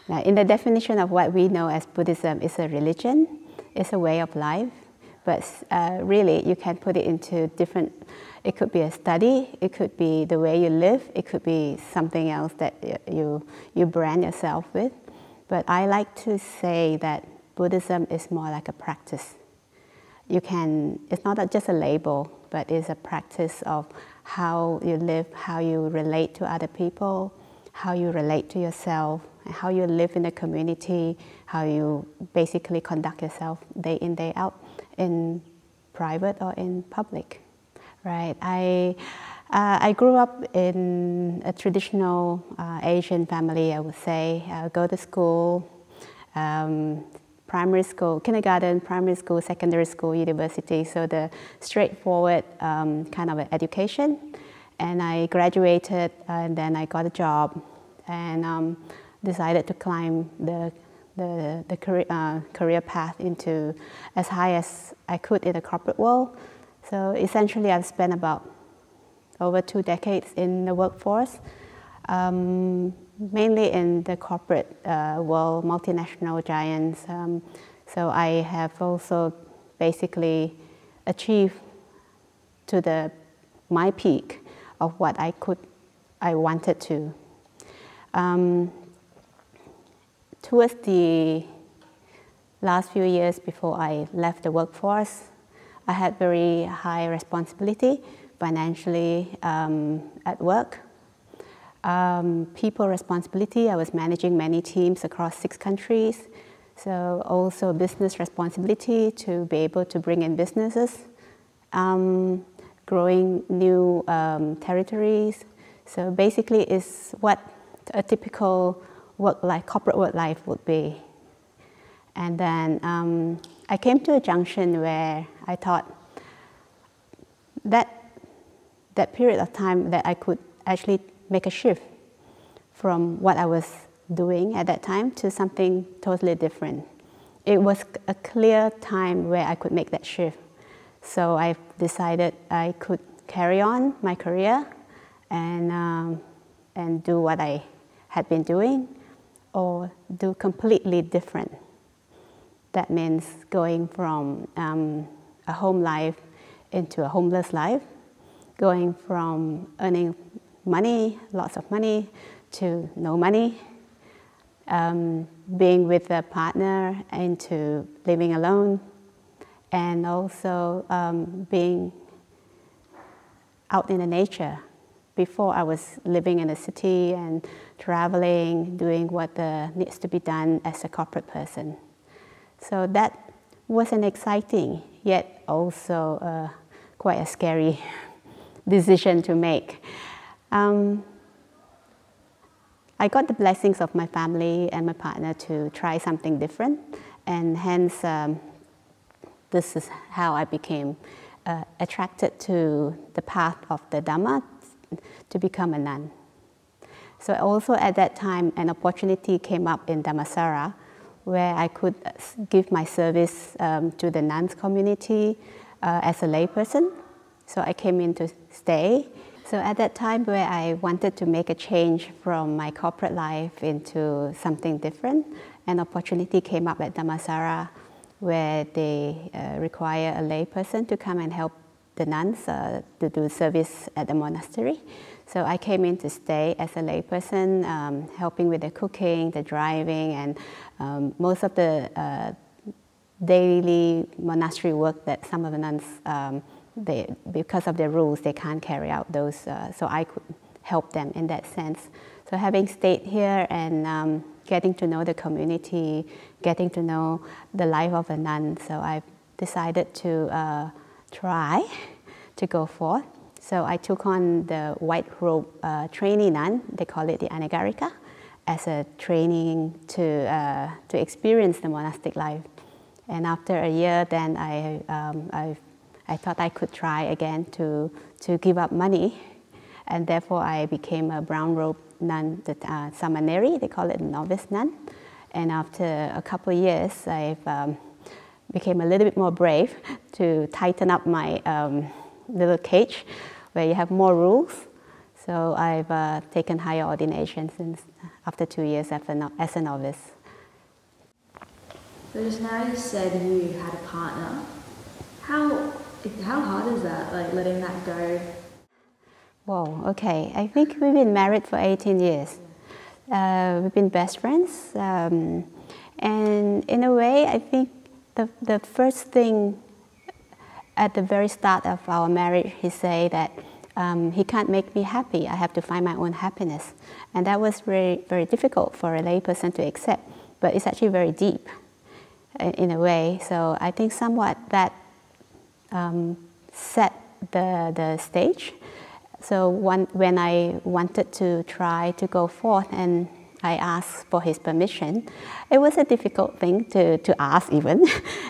Now, in the definition of what we know as Buddhism, it's a religion, it's a way of life, but really you can put it into different, it could be a study, it could be the way you live, it could be something else that you brand yourself with. But I like to say that Buddhism is more like a practice. It's not just a label, but it's a practice of how you live, how you relate to other people, how you relate to yourself, how you live in the community, how you basically conduct yourself day in, day out, in private or in public, right? I grew up in a traditional Asian family, I would say. I go to school, primary school, kindergarten, primary school, secondary school, university, so the straightforward kind of education. And I graduated, and then I got a job, and decided to climb the career path into as high as I could in the corporate world. So essentially, I've spent about over 2 decades in the workforce, mainly in the corporate world, multinational giants. So I have also basically achieved to my peak of what I wanted to. Towards the last few years before I left the workforce, I had very high responsibility financially at work. People responsibility, I was managing many teams across 6 countries. So also business responsibility to be able to bring in businesses, growing new territories. So basically it's what a typical corporate work life would be. And then I came to a junction where I thought that period of time that I could actually make a shift from what I was doing at that time to something totally different. It was a clear time where I could make that shift. So I decided I could carry on my career and do what I had been doing, or do completely different. That means going from a home life into a homeless life, going from earning money, lots of money, to no money, being with a partner into living alone, and also being out in the nature. Before I was living in a city and traveling, doing what needs to be done as a corporate person. So that was an exciting, yet also quite a scary decision to make. I got the blessings of my family and my partner to try something different, and hence this is how I became attracted to the path of the Dhamma to become a nun. So also at that time, an opportunity came up in Dhammasara where I could give my service to the nuns community as a layperson. So I came in to stay. So at that time where I wanted to make a change from my corporate life into something different, an opportunity came up at Dhammasara where they require a layperson to come and help the nuns to do service at the monastery. So I came in to stay as a layperson, helping with the cooking, the driving, and most of the daily monastery work that some of the nuns, because of their rules, they can't carry out those. So I could help them in that sense. So having stayed here and getting to know the community, getting to know the life of a nun, so I decided to try to go forth. So I took on the white robe trainee nun, they call it the Anagarika, as a training to experience the monastic life. And after a year, then I thought I could try again to give up money, and therefore I became a brown robe nun, the Samaneri, they call it a novice nun. And after a couple of years, I became a little bit more brave to tighten up my little cage where you have more rules. So I've taken higher ordination since after 2 years as a novice. So just now you said you had a partner. How hard is that, like letting that go? Whoa, okay. I think we've been married for 18 years. We've been best friends. And in a way, I think the first thing at the very start of our marriage, he said that he can't make me happy. I have to find my own happiness. And that was very, very difficult for a lay person to accept. But it's actually very deep in a way. So I think somewhat that set the stage. So when I wanted to try to go forth and I asked for his permission, it was a difficult thing to ask even,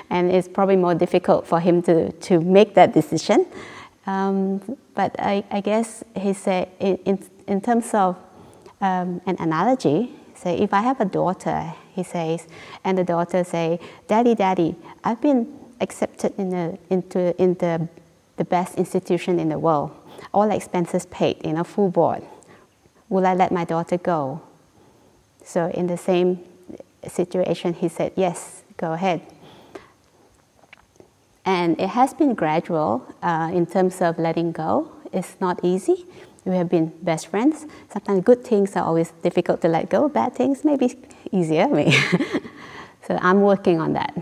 and it's probably more difficult for him to make that decision. But I guess he said, in terms of an analogy, say if I have a daughter, he says, and the daughter say, "Daddy, Daddy, I've been accepted into the best institution in the world. All expenses paid, full board. Will I let my daughter go?" So in the same situation, he said, "Yes, go ahead." And it has been gradual in terms of letting go. It's not easy. We have been best friends. Sometimes good things are always difficult to let go. Bad things may be easier. So I'm working on that.